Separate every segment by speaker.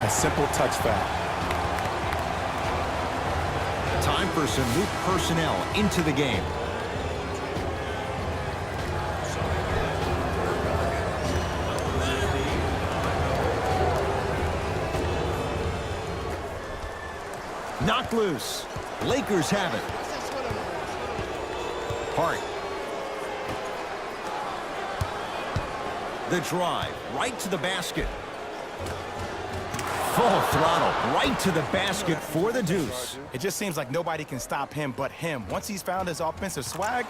Speaker 1: A simple touch foul.
Speaker 2: Time for some new personnel into the game. Knocked loose. Lakers have it. Hart. The drive right to the basket. Full throttle right to the basket for the deuce.
Speaker 1: It just seems like nobody can stop him but him. Once he's found his offensive swag,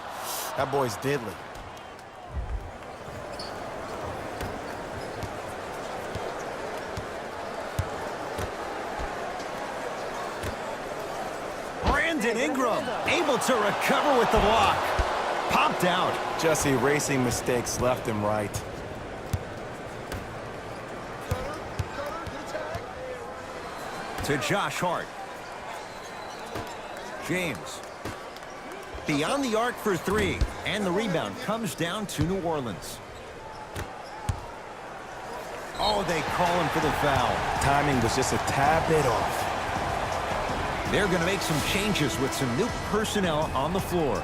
Speaker 1: that boy's deadly.
Speaker 2: Brandon Ingram able to recover with the block. Popped out.
Speaker 1: Just erasing mistakes left and right.
Speaker 2: To Josh Hart. James. Beyond the arc for three. And the rebound comes down to New Orleans. Oh, they call him for the foul.
Speaker 1: Timing was just a tad bit off.
Speaker 2: They're going to make some changes with some new personnel on the floor.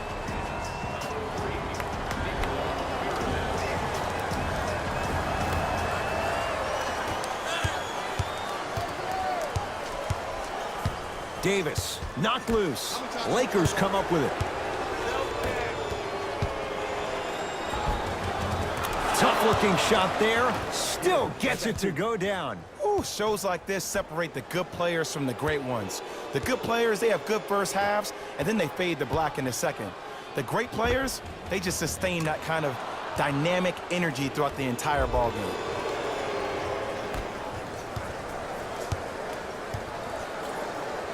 Speaker 2: Davis, knocked loose. Lakers come up with it. Tough-looking shot there. Still gets it to go down.
Speaker 1: Ooh, shows like this separate the good players from the great ones. The good players, they have good first halves, and then they fade to black in the second. The great players, they just sustain that kind of dynamic energy throughout the entire ballgame.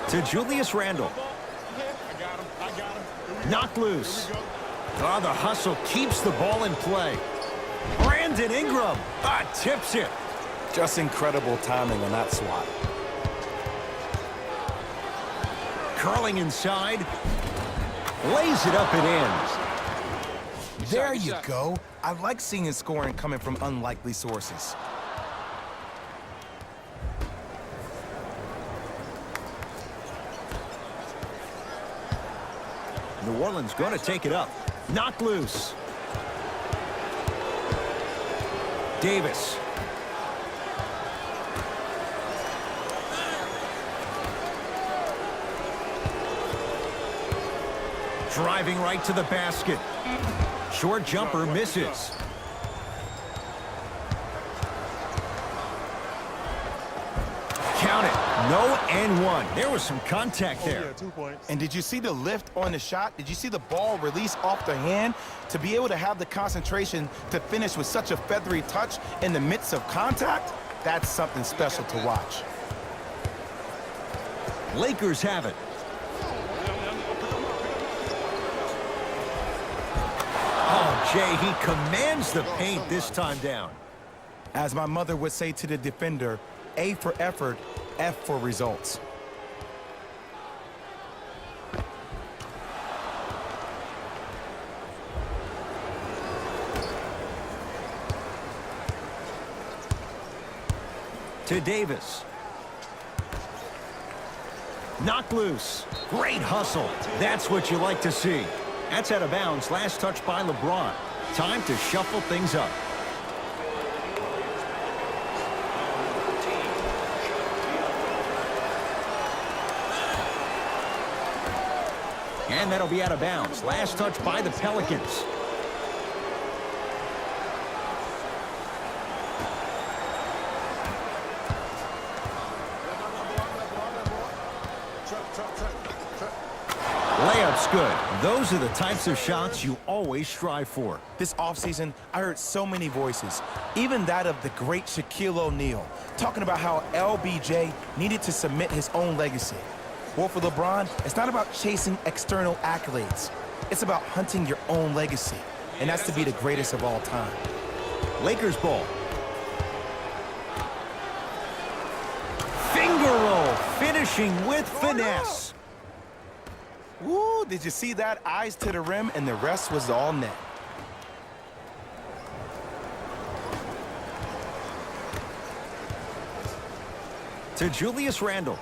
Speaker 2: To Julius Randle. Knocked loose. Oh, the hustle keeps the ball in play. Brandon Ingram tips it.
Speaker 1: Just incredible timing on that swat.
Speaker 2: Curling inside. Lays it up and in.
Speaker 1: There you go. I like seeing scoring coming from unlikely sources.
Speaker 2: New Orleans going to take it up. Knocked loose. Davis. Driving right to the basket. Short jumper misses. Count it. No and one. There was some contact there.
Speaker 3: 2 points.
Speaker 1: And did you see the lift on the shot? Did you see the ball release off the hand? To be able to have the concentration to finish with such a feathery touch in the midst of contact, that's something special to watch.
Speaker 2: Lakers have it. Oh, Jay, he commands the paint this time down.
Speaker 1: As my mother would say to the defender, A for effort, F for results.
Speaker 2: To Davis. Knocked loose. Great hustle. That's what you like to see. That's out of bounds. Last touch by LeBron. Time to shuffle things up. And that'll be out of bounds. Last touch by the Pelicans. Layup's good. Those are the types of shots you always strive for.
Speaker 1: This offseason, I heard so many voices, even that of the great Shaquille O'Neal, talking about how LBJ needed to submit his own legacy. Well, for LeBron, it's not about chasing external accolades. It's about hunting your own legacy, and that's to be the greatest of all time.
Speaker 2: Lakers ball. Finger roll, finishing with finesse.
Speaker 1: Woo, did you see that? Eyes to the rim, and the rest was all net.
Speaker 2: To Julius Randle.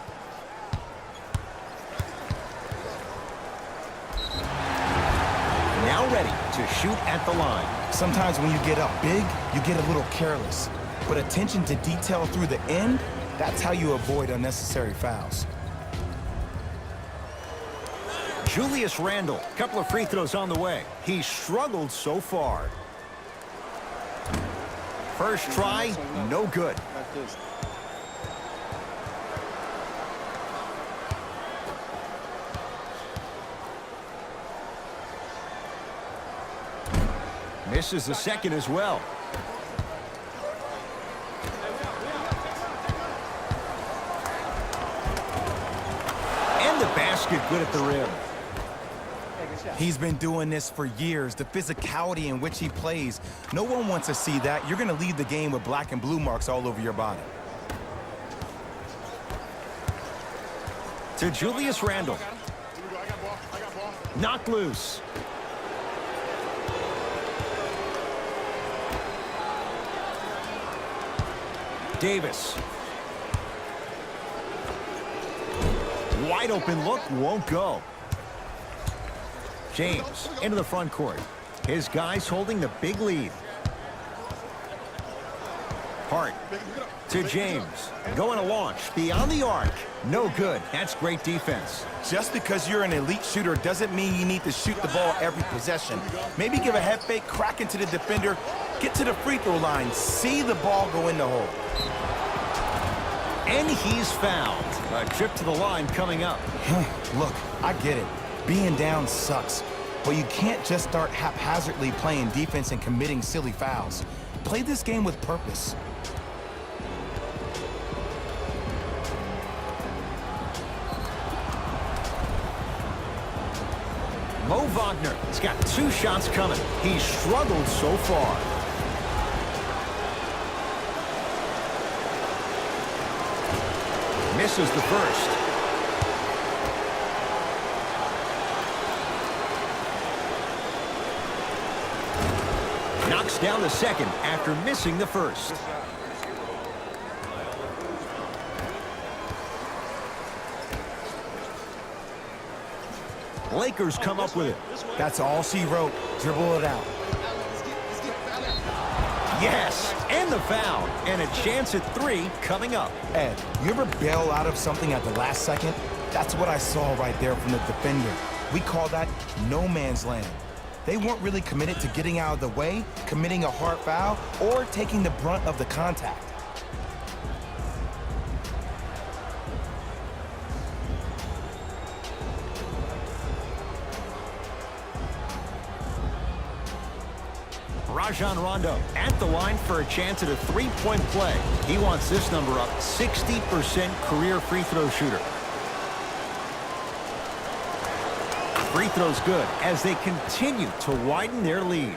Speaker 2: Now ready to shoot at the line.
Speaker 1: Sometimes when you get up big, you get a little careless. But attention to detail through the end, that's how you avoid unnecessary fouls.
Speaker 2: Julius Randle, couple of free throws on the way. He struggled so far. First try, no good. Misses the second as well. And the basket good at the rim.
Speaker 1: He's been doing this for years. The physicality in which he plays, no one wants to see that. You're going to leave the game with black and blue marks all over your body.
Speaker 2: To Julius Randle. Knocked loose. Davis. Wide open look, won't go. James into the front court. His guys holding the big lead. Hart to James. Going to launch beyond the arc. No good. That's great defense.
Speaker 1: Just because you're an elite shooter doesn't mean you need to shoot the ball every possession. Maybe give a head fake, crack into the defender, get to the free throw line, see the ball go in the hole.
Speaker 2: And he's fouled. A trip to the line coming up.
Speaker 1: Look, I get it. Being down sucks. But you can't just start haphazardly playing defense and committing silly fouls. Play this game with purpose.
Speaker 2: Mo Wagner has got 2 shots coming. He's struggled so far. Misses the first. Knocks down the second after missing the first. Lakers come up with it.
Speaker 1: That's all she wrote. Dribble it out.
Speaker 2: Yes, and the foul. And a chance at 3 coming up.
Speaker 1: Ed, you ever bail out of something at the last second? That's what I saw right there from the defender. We call that no man's land. They weren't really committed to getting out of the way, committing a hard foul, or taking the brunt of the contact.
Speaker 2: Rajon Rondo at the line for a chance at a 3-point play. He wants this number up. 60% career free throw shooter. Free throws good as they continue to widen their lead.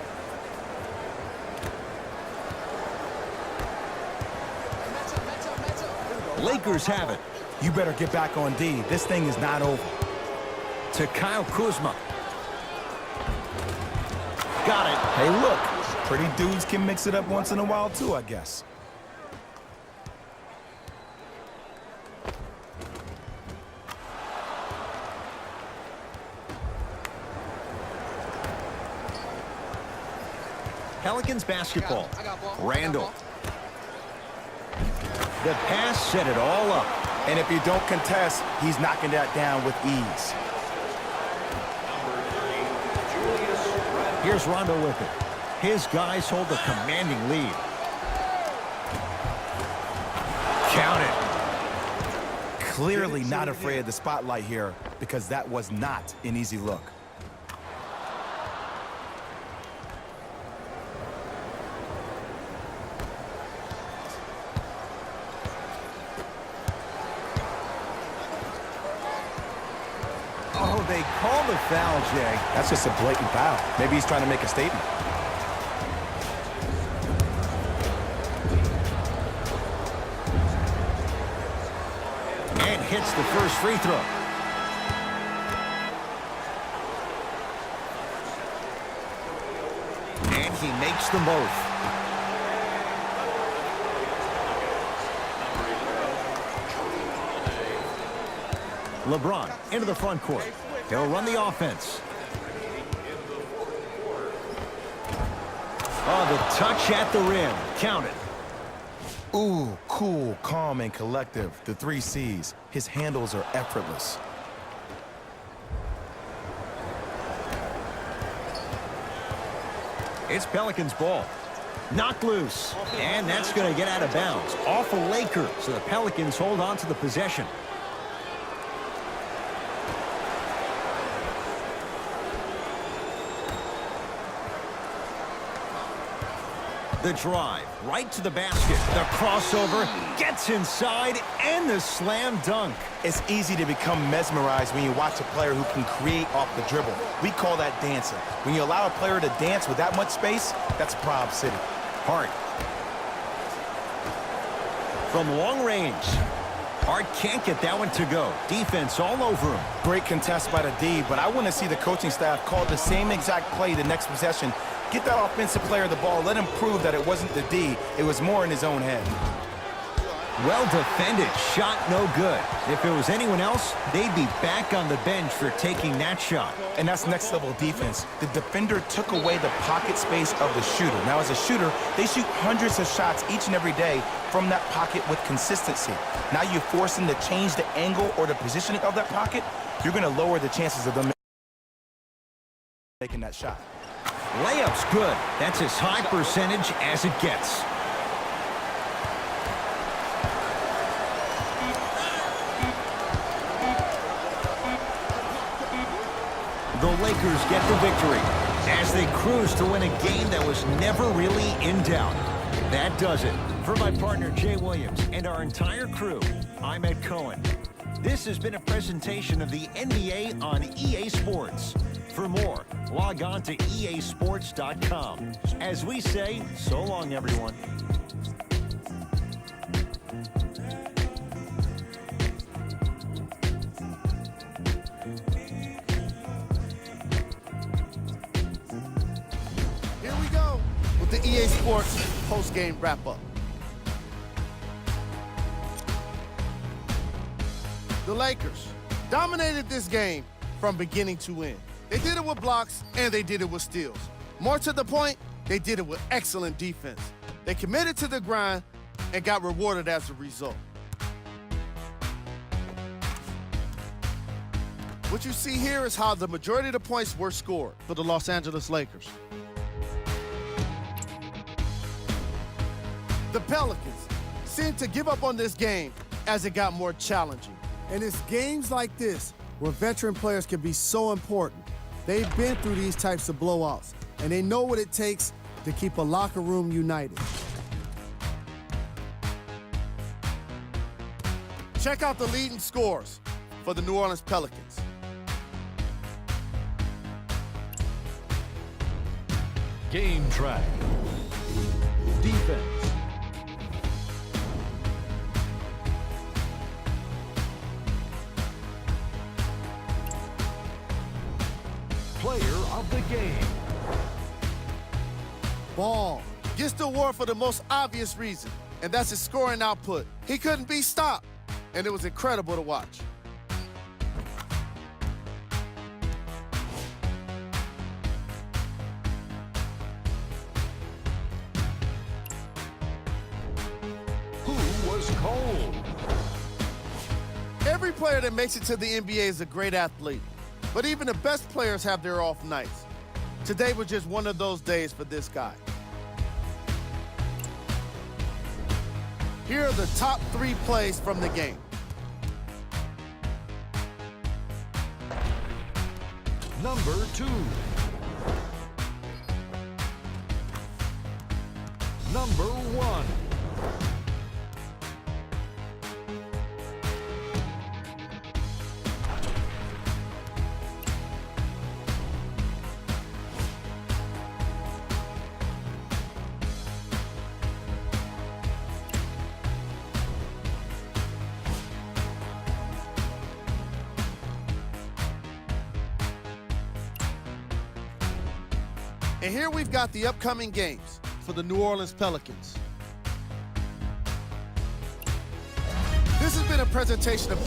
Speaker 2: Lakers have it.
Speaker 1: You better get back on D. This thing is not over.
Speaker 2: To Kyle Kuzma. Got it.
Speaker 1: Hey, look. Pretty dudes can mix it up once in a while, too, I guess.
Speaker 2: Pelicans basketball. Randle. The pass set it all up.
Speaker 1: And if you don't contest, he's knocking that down with ease.
Speaker 2: Here's Rondo with it. His guys hold a commanding lead. Count it.
Speaker 1: Clearly not afraid of the spotlight here because that was not an easy look.
Speaker 2: Oh, they call the foul, Jay.
Speaker 1: That's just a blatant foul. Maybe he's trying to make a statement.
Speaker 2: And hits the first free throw. And he makes them both. LeBron into the front court. He'll run the offense. Oh, the touch at the rim. Count it.
Speaker 1: Ooh, cool, calm, and collective. The 3 C's. His handles are effortless.
Speaker 2: It's Pelicans ball. Knocked loose. And that's going to get out of bounds. Off a Laker. So the Pelicans hold on to the possession. The drive, right to the basket. The crossover, gets inside, and the slam dunk.
Speaker 1: It's easy to become mesmerized when you watch a player who can create off the dribble. We call that dancing. When you allow a player to dance with that much space, that's Prob City.
Speaker 2: Hart. From long range. Hart can't get that one to go. Defense all over him.
Speaker 1: Great contest by the D, but I want to see the coaching staff call the same exact play the next possession. Get that offensive player the ball. Let him prove that it wasn't the D. It was more in his own head.
Speaker 2: Well defended. Shot no good. If it was anyone else, they'd be back on the bench for taking that shot.
Speaker 1: And that's next level defense. The defender took away the pocket space of the shooter. Now, as a shooter, they shoot hundreds of shots each and every day from that pocket with consistency. Now you force them to change the angle or the positioning of that pocket, you're going to lower the chances of them making that shot.
Speaker 2: Layup's good. That's as high percentage as it gets. The Lakers get the victory as they cruise to win a game that was never really in doubt. That does it. For my partner Jay Williams and our entire crew, I'm Ed Cohen. This has been a presentation of the NBA on EA Sports. For more, log on to easports.com. As we say, so long, everyone.
Speaker 3: Here we go with the EA Sports post-game wrap-up. The Lakers dominated this game from beginning to end. They did it with blocks, and they did it with steals. More to the point, they did it with excellent defense. They committed to the grind and got rewarded as a result. What you see here is how the majority of the points were scored for the Los Angeles Lakers. The Pelicans seemed to give up on this game as it got more challenging. And it's games like this where veteran players can be so important. They've been through these types of blowouts, and they know what it takes to keep a locker room united. Check out the leading scores for the New Orleans Pelicans.
Speaker 4: Game track. Defense. Player of the game.
Speaker 3: Ball gets the award for the most obvious reason, and that's his scoring output. He couldn't be stopped, and it was incredible to watch.
Speaker 4: Who was cold?
Speaker 3: Every player that makes it to the NBA is a great athlete, but even the best players have their off nights. Today was just one of those days for this guy. Here are the top 3 plays from the game.
Speaker 4: Number 2. Number 1.
Speaker 3: And here we've got the upcoming games for the New Orleans Pelicans. This has been a presentation of